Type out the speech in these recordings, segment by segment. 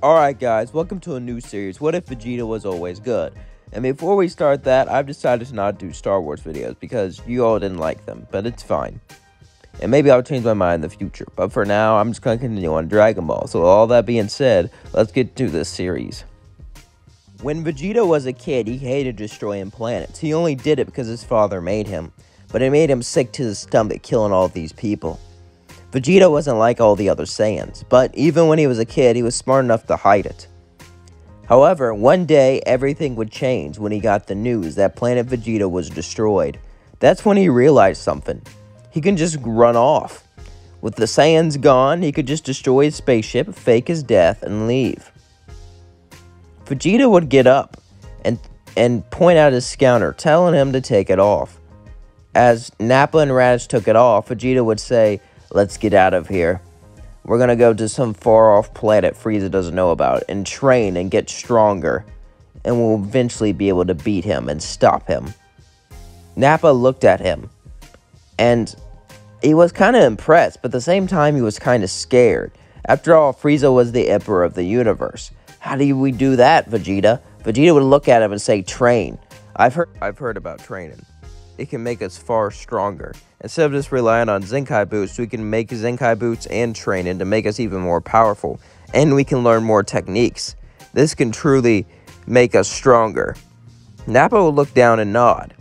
Alright guys, welcome to a new series, What If Vegeta Was Always Good? And before we start that, I've decided to not do Star Wars videos because you all didn't like them, but it's fine. And maybe I'll change my mind in the future, but for now, I'm just going to continue on Dragon Ball. So all that being said, let's get to this series. When Vegeta was a kid, he hated destroying planets. He only did it because his father made him, but it made him sick to his stomach killing all these people. Vegeta wasn't like all the other Saiyans, but even when he was a kid, he was smart enough to hide it. However, one day, everything would change when he got the news that planet Vegeta was destroyed. That's when he realized something. He can just run off. With the Saiyans gone, he could just destroy his spaceship, fake his death, and leave. Vegeta would get up and point out his scouter, telling him to take it off. As Nappa and Raditz took it off, Vegeta would say, "Let's get out of here. We're gonna go to some far-off planet Frieza doesn't know about and train and get stronger, and we'll eventually be able to beat him and stop him." Nappa looked at him, and he was kind of impressed, but at the same time he was kind of scared. After all, Frieza was the emperor of the universe. "How do we do that, Vegeta?" Vegeta would look at him and say, "Train. I've heard about training. It can make us far stronger. Instead of just relying on Zenkai boots, we can make Zenkai boots and training to make us even more powerful. And we can learn more techniques. This can truly make us stronger." Nappa would look down and nod.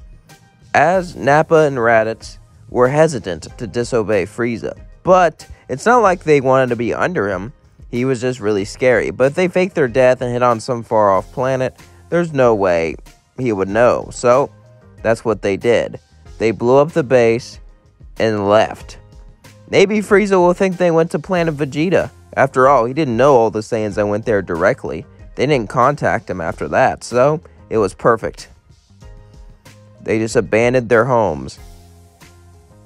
As Nappa and Raditz were hesitant to disobey Frieza. But it's not like they wanted to be under him. He was just really scary. But if they faked their death and hit on some far-off planet, there's no way he would know. So that's what they did. They blew up the base and left. Maybe Frieza will think they went to planet Vegeta. After all, he didn't know all the Saiyans that went there directly. They didn't contact him after that, so it was perfect. They just abandoned their homes.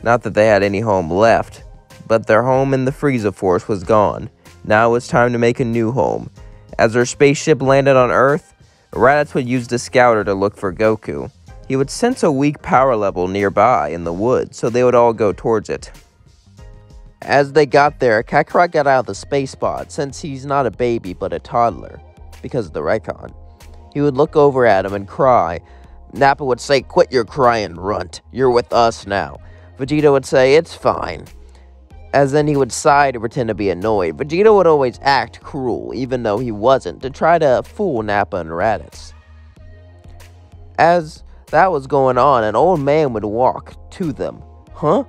Not that they had any home left, but their home in the Frieza Force was gone. Now it was time to make a new home. As their spaceship landed on Earth, Raditz would use the scouter to look for Goku. He would sense a weak power level nearby in the woods, so they would all go towards it. As they got there, Kakarot got out of the space pod, since he's not a baby but a toddler, because of the retcon. He would look over at him and cry. Nappa would say, "Quit your crying, runt. You're with us now." Vegeta would say, "It's fine." As then he would sigh to pretend to be annoyed. Vegeta would always act cruel, even though he wasn't, to try to fool Nappa and Raditz. As that was going on, an old man would walk to them. "Huh?"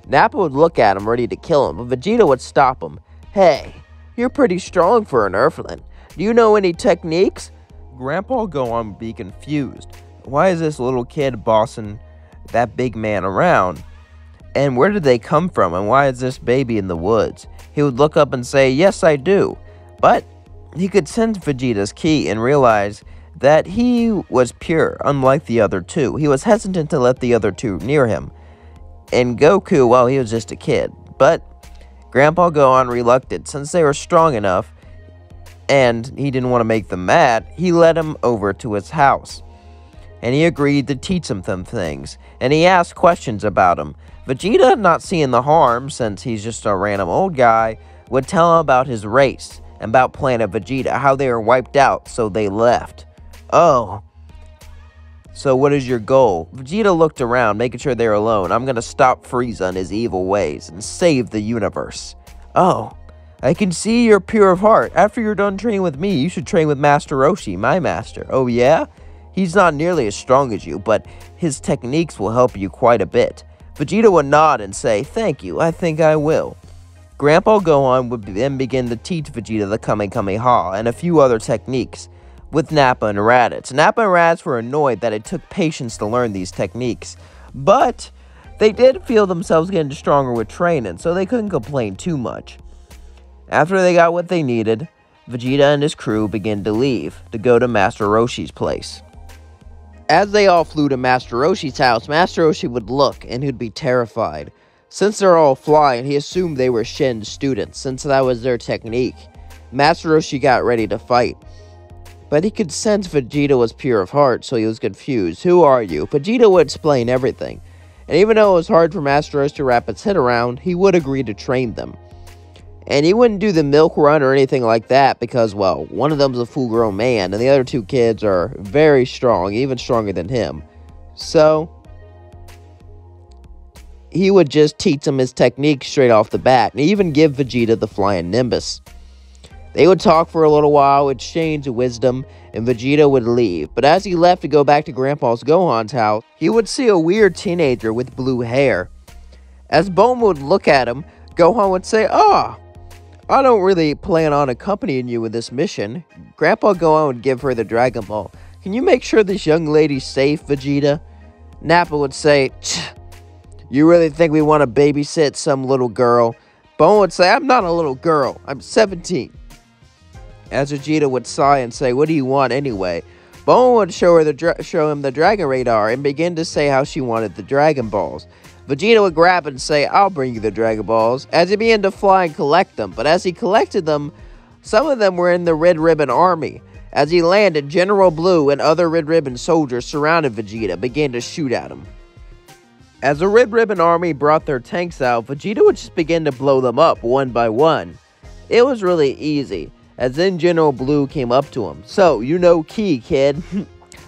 Nappa would look at him, ready to kill him, but Vegeta would stop him. "Hey, you're pretty strong for an Earthling. Do you know any techniques?" Grandpa Gohan would be confused. Why is this little kid bossing that big man around? And where did they come from? And why is this baby in the woods? He would look up and say, "Yes, I do." But he could sense Vegeta's ki and realize that he was pure, unlike the other two. He was hesitant to let the other two near him. And Goku, well, he was just a kid. But Grandpa Gohan reluctant, since they were strong enough, and he didn't want to make them mad, he led him over to his house. And he agreed to teach him some things, and he asked questions about him. Vegeta, not seeing the harm, since he's just a random old guy, would tell him about his race, and about Planet Vegeta, how they were wiped out, so they left. "Oh, so what is your goal?" Vegeta looked around, making sure they were alone. "I'm gonna stop Frieza and his evil ways, and save the universe." "Oh, I can see you're pure of heart. After you're done training with me, you should train with Master Roshi, my master." "Oh yeah? He's not nearly as strong as you, but his techniques will help you quite a bit." Vegeta would nod and say, "Thank you, I think I will." Grandpa Gohan would then begin to teach Vegeta the Kamehameha and a few other techniques with Nappa and Raditz. Nappa and Raditz were annoyed that it took patience to learn these techniques, but they did feel themselves getting stronger with training, so they couldn't complain too much. After they got what they needed, Vegeta and his crew began to leave to go to Master Roshi's place. As they all flew to Master Roshi's house, Master Roshi would look, and he'd be terrified. Since they're all flying, he assumed they were Shen's students, since that was their technique. Master Roshi got ready to fight, but he could sense Vegeta was pure of heart, so he was confused. "Who are you?" Vegeta would explain everything, and even though it was hard for Master Roshi to wrap his head around, he would agree to train them. And he wouldn't do the milk run or anything like that because, well, one of them's a full-grown man, and the other two kids are very strong, even stronger than him. So he would just teach them his technique straight off the bat, and even give Vegeta the flying Nimbus. They would talk for a little while, exchange wisdom, and Vegeta would leave. But as he left to go back to Grandpa's Gohan's house, he would see a weird teenager with blue hair. As Bulma would look at him, Gohan would say, I don't really plan on accompanying you with this mission. Grandpa Gohan would give her the Dragon Ball. Can you make sure this young lady's safe, Vegeta? Nappa would say, you really think we want to babysit some little girl? Bulma would say, I'm not a little girl. I'm 17. As Vegeta would sigh and say, what do you want anyway? Bulma would show him the Dragon Radar and begin to say how she wanted the Dragon Balls. Vegeta would grab and say, I'll bring you the Dragon Balls, as he began to fly and collect them. But as he collected them, some of them were in the Red Ribbon Army. As he landed, General Blue and other Red Ribbon soldiers surrounded Vegeta, began to shoot at him. As the Red Ribbon Army brought their tanks out, Vegeta would just begin to blow them up one by one. It was really easy, as then General Blue came up to him. So, you know Ki, kid.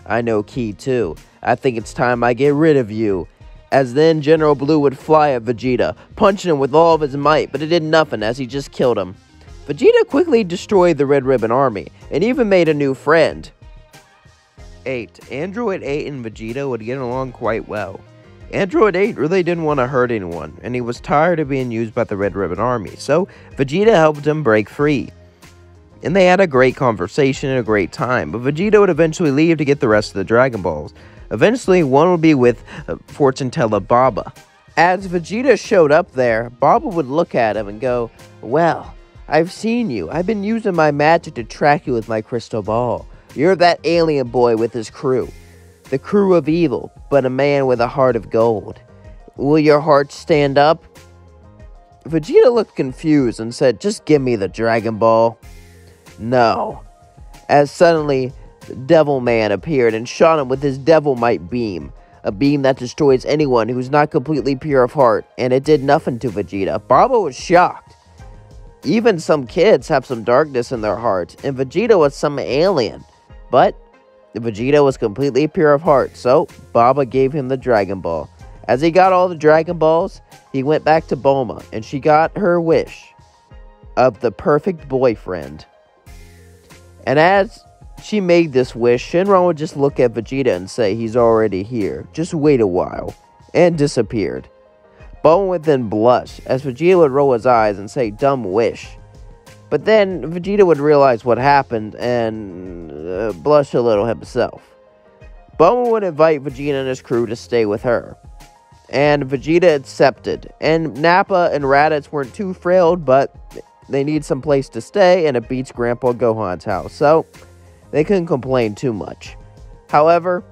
I know Ki too. I think it's time I get rid of you. As then General Blue would fly at Vegeta, punching him with all of his might, but it did nothing as he just killed him. Vegeta quickly destroyed the Red Ribbon Army, and even made a new friend. 8. Android 8 and Vegeta would get along quite well. Android 8 really didn't want to hurt anyone, and he was tired of being used by the Red Ribbon Army, so Vegeta helped him break free. And they had a great conversation and a great time, but Vegeta would eventually leave to get the rest of the Dragon Balls. Eventually, one would be with fortune teller Baba. As Vegeta showed up there, Baba would look at him and go, well, I've seen you. I've been using my magic to track you with my crystal ball. You're that alien boy with his crew. The crew of evil, but a man with a heart of gold. Will your heart stand up? Vegeta looked confused and said, just give me the Dragon Ball. No. As suddenly, Devil Man appeared and shot him with his Devil Might beam, a beam that destroys anyone who's not completely pure of heart, and it did nothing to Vegeta. Baba was shocked. Even some kids have some darkness in their hearts, and Vegeta was some alien, but Vegeta was completely pure of heart, so Baba gave him the Dragon Ball. As he got all the Dragon Balls, he went back to Bulma, and she got her wish of the perfect boyfriend. And as she made this wish, Shenron would just look at Vegeta and say, he's already here. Just wait a while. And disappeared. Bulma would then blush, as Vegeta would roll his eyes and say, dumb wish. But then Vegeta would realize what happened and blush a little himself. Bulma would invite Vegeta and his crew to stay with her. And Vegeta accepted. And Nappa and Raditz weren't too thrilled, but they need some place to stay, and it beats Grandpa Gohan's house. So they couldn't complain too much. However,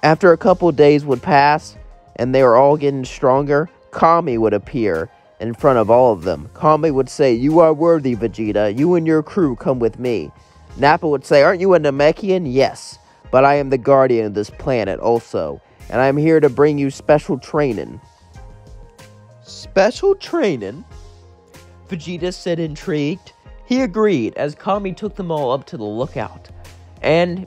after a couple days would pass, and they were all getting stronger, Kami would appear in front of all of them. Kami would say, you are worthy, Vegeta. You and your crew come with me. Nappa would say, aren't you a Namekian? Yes, but I am the guardian of this planet also, and I am here to bring you special training. Special training? Vegeta said, intrigued. He agreed, as Kami took them all up to the lookout, and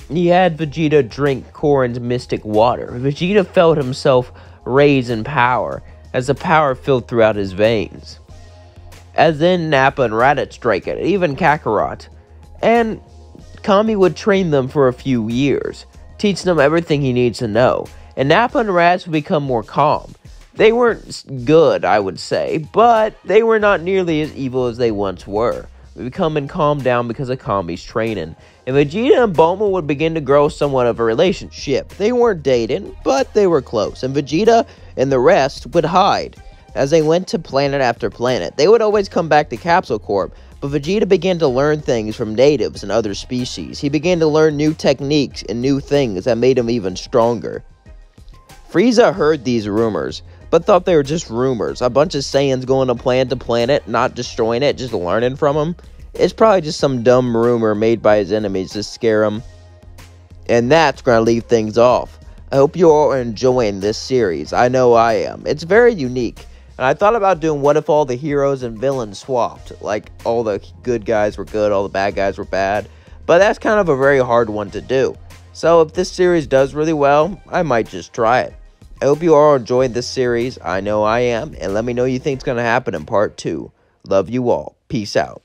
he had Vegeta drink Korin's mystic water. Vegeta felt himself raise in power, as the power filled throughout his veins. As then Nappa and Raditz drank it, even Kakarot, and Kami would train them for a few years, teach them everything he needs to know, and Nappa and Raditz would become more calm. They weren't good, I would say, but they were not nearly as evil as they once were, becoming calmed down because of Kami's training. And Vegeta and Bulma would begin to grow somewhat of a relationship. They weren't dating, but they were close, and Vegeta and the rest would hide. As they went to planet after planet, they would always come back to Capsule Corp, but Vegeta began to learn things from natives and other species. He began to learn new techniques and new things that made him even stronger. Frieza heard these rumors, but thought they were just rumors. A bunch of Saiyans going to planet, not destroying it, just learning from them. It's probably just some dumb rumor made by his enemies to scare him. And that's going to leave things off. I hope you all are enjoying this series. I know I am. It's very unique. And I thought about doing what if all the heroes and villains swapped, like all the good guys were good, all the bad guys were bad, but that's kind of a very hard one to do. So if this series does really well, I might just try it. I hope you all enjoyed this series. I know I am, and let me know you think it's going to happen in part 2. Love you all. Peace out.